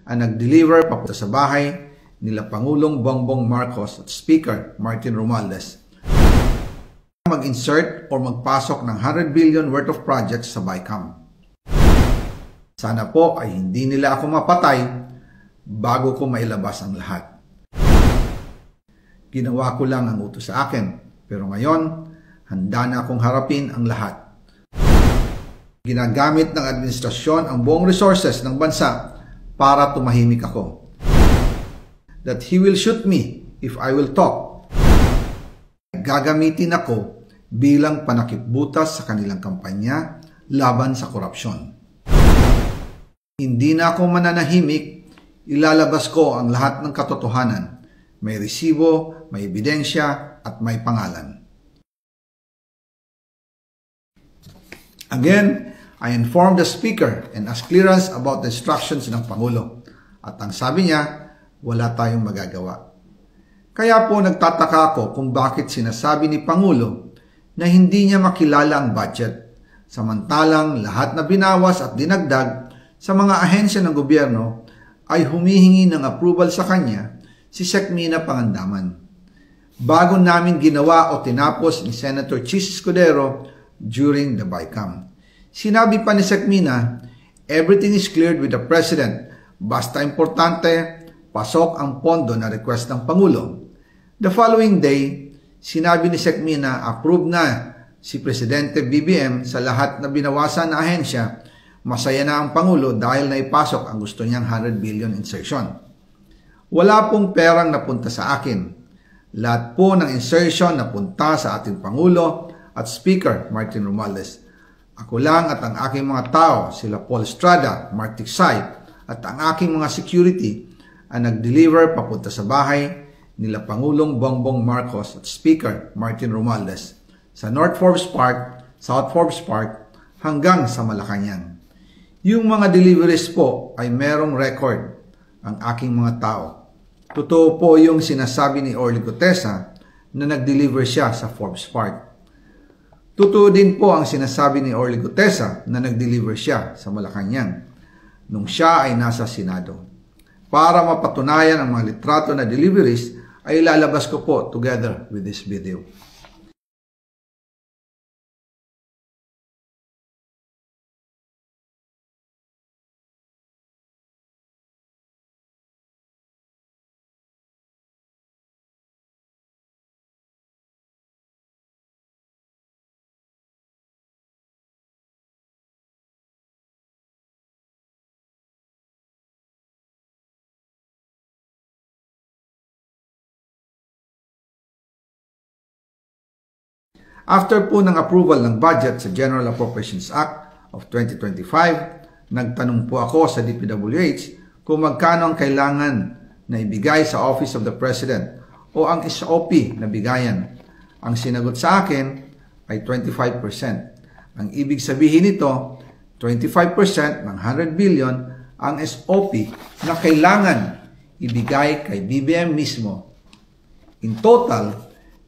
ang nag-deliver papunta sa bahay nila Pangulong Bongbong Marcos at Speaker Martin Romualdez mag-insert o magpasok ng 100 billion worth of projects sa BICAM. Sana po ay hindi nila ako mapatay bago ko mailabas ang lahat. Ginawa ko lang ang utos sa akin, pero ngayon, handa na akong harapin ang lahat. Ginagamit ng administrasyon ang buong resources ng bansa para tumahimik ako. That he will shoot me if I will talk. Gagamitin ako bilang panakipbutas sa kanilang kampanya laban sa korupsyon. Hindi na ako mananahimik, ilalabas ko ang lahat ng katotohanan. May resibo, may ebidensya, at may pangalan. Again, I informed the Speaker and asked clearance about the instructions ng Pangulo. At ang sabi niya, wala tayong magagawa. Kaya po nagtataka ako kung bakit sinasabi ni Pangulo na hindi niya makilala ang budget, samantalang lahat na binawas at dinagdag sa mga ahensya ng gobyerno ay humihingi ng approval sa kanya si Sekmina Pangandaman. Bago namin ginawa o tinapos ni Senator Chis Escudero during the BICAM. Sinabi pa ni Sekmina, everything is cleared with the President, basta importante, pasok ang pondo na request ng Pangulo. The following day, sinabi ni Sekmina, approve na si Presidente BBM sa lahat na binawasan na ahensya, masaya na ang Pangulo dahil naipasok ang gusto niyang 100 billion insertion. Wala pong perang napunta sa akin. Lahat po ng insertion napunta sa ating Pangulo at Speaker Martin Romualdez. Ako lang at ang aking mga tao, sila Paul Estrada, Mark Tiksay, at ang aking mga security ang nag-deliver papunta sa bahay nila Pangulong Bongbong Marcos at Speaker Martin Romualdez sa North Forbes Park, South Forbes Park hanggang sa Malacanang. Yung mga deliveries po ay merong record ang aking mga tao. Totoo po yung sinasabi ni Orly Gutesa na nag-deliver siya sa Forbes Park. Totoo din po ang sinasabi ni Orly Gutesa na nag-deliver siya sa Malacanang nung siya ay nasa Senado. Para mapatunayan ang mga litrato na deliveries ay ilalabas ko po together with this video. After po ng approval ng budget sa General Appropriations Act of 2025, nagtanong po ako sa DPWH kung magkano ang kailangan na ibigay sa Office of the President o ang SOP na bigayan. Ang sinagot sa akin ay 25%. Ang ibig sabihin nito, 25% ng 100 billion ang SOP na kailangan ibigay kay BBM mismo. In total,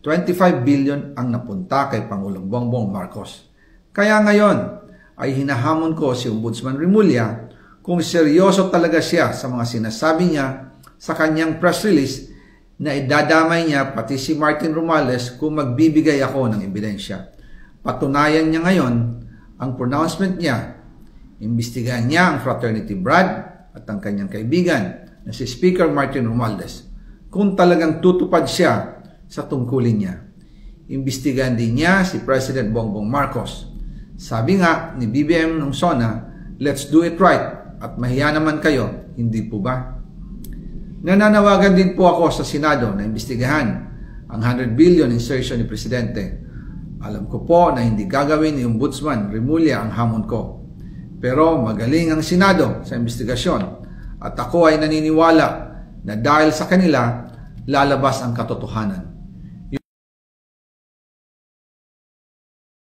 25 billion ang napunta kay Pangulong Bongbong Marcos. Kaya ngayon ay hinahamon ko si Ombudsman Remulla kung seryoso talaga siya sa mga sinasabi niya sa kanyang press release na idadamay niya pati si Martin Romualdez kung magbibigay ako ng ebidensya. Patunayan niya ngayon ang pronouncement niya. Imbestigahan niya ang fraternity Brad at ang kanyang kaibigan na si Speaker Martin Romualdez kung talagang tutupad siya sa tungkulin niya. Imbestigahan din niya si President Bongbong Marcos. Sabi nga ni BBM nung SONA, let's do it right at mahiya naman kayo, hindi po ba? Nananawagan din po ako sa Senado na imbestigahan ang 100 billion insertion ni Presidente. Alam ko po na hindi gagawin ni Ombudsman Remulla ang hamon ko. Pero magaling ang Senado sa imbestigasyon at ako ay naniniwala na dahil sa kanila, lalabas ang katotohanan.